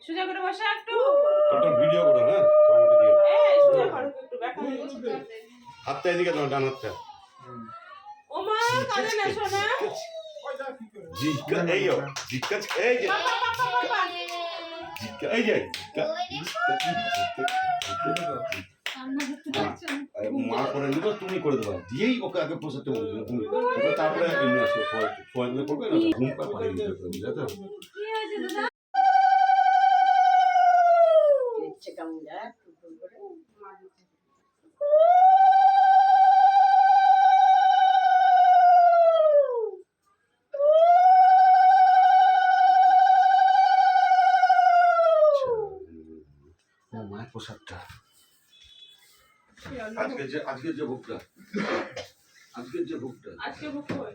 সোজা করে বসে একটু তোর ভিডিও করো। হ্যাঁ আমাকে দিও। এই সোজা করো একটু ব্যাকা হয়ে গেছে। হাতটা এদিকে দাও, ডান হাতটা। ও মা কানে না শোনা। জিজ্ঞা এই যো জিজ্ঞা এই যে জিজ্ঞা এই যে মা করে নিব, তুমি করে দেবা। দিয়েই ওকে আগে পোষাতে বলবে তুমি, তারপরে এমনি আসো ফোয়াইলে করবে না, ঘুম পাড়া পাড়িয়ে দিতে হবে, বুঝলে? কি হয়েছে দাদা? ইচ্ছে কেমন যায় টুকটুক করে মায়ের পোশাকটা আজকের যে ভোগটা আজকে বুক কই?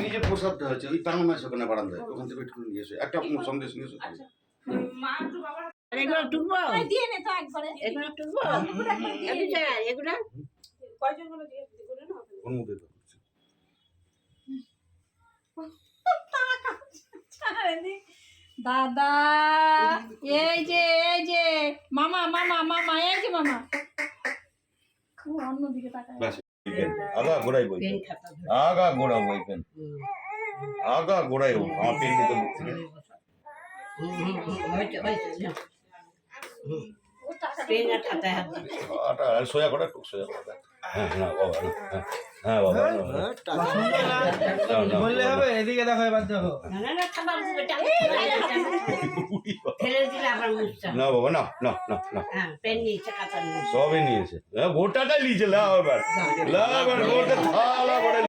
এই যে প্রসাদটা হয়েছে ওই টাঙানো আছে ওখানে বারান্দায়, ওখান থেকে একটু নিয়ে এসো, একটা সন্দেশ নিয়ে এসো। আচ্ছা মা একটু বাবা এগুলো টুকবো দিয়ে নে তো একবারে। এগুলো টুকবো এগুলো কয়জন গুলো দিয়ে দিগুলো না? কোন মুখে দাদা এই যে মামা মামা মামা এই যে মামা অন্যদিকে তাকায় আগা গোড়াই বই, পেন খাতা আগা গোড়া বই পেন, আগা গোড়াই আমার পেন দিতে বলছি। পেন আর খাতায় হাত দিবে আটা সোয়া করে টুক সোয়া করে। হ্যাঁ হ্যাঁ বাবা, হ্যাঁ বাবা বললে হবে, এদিকে দেখো এবার দেখো। না খাবার ফেলে দিলে আবার মুছতে না বাবা, না না না না, হ্যাঁ পেন নিয়েছে খাতা নিয়েছে সবই নিয়েছে, গোটাটা নিয়েছে। লাও এবার গোটা থালা করে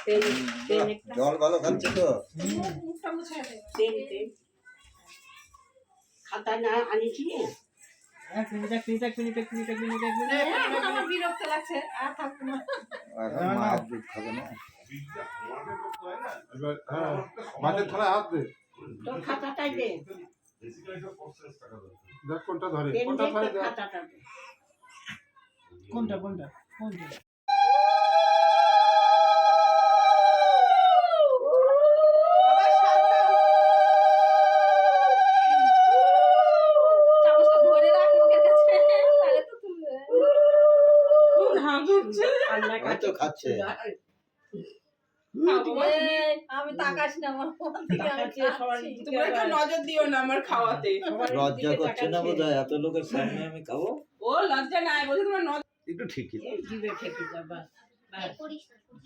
পেন জল ভালো খাচ্ছে তো। পেন খাতা না আনিছি এক মিনিট এখন আমার বিরক্ত লাগছে আর থাকবো না মাছ দুধ খাবে না। মাছের থালায় হাত দে, তোর খাতাটাই দে দেখ কোনটা ধরে, পেন কোনটা দে ধরে তোর খাতাটা দে কোনটা চামচটা ধরে রাখ মুখের কাছে তাহলে তো তুলবে কান্না হয়তো খাচ্ছে। আমি তাকাস না আমার ফোন থেকে আমি খাচ্ছি। তোমরা একটু নজর দিও না আমার খাওয়াতে। লজ্জা করছে না বোধহয়, এত লোকের সামনে আমি খাবো। ও লজ্জা নাই বলছি তোমরা নজর একটু ঠিকই। জিভে ঠেকে যা বাস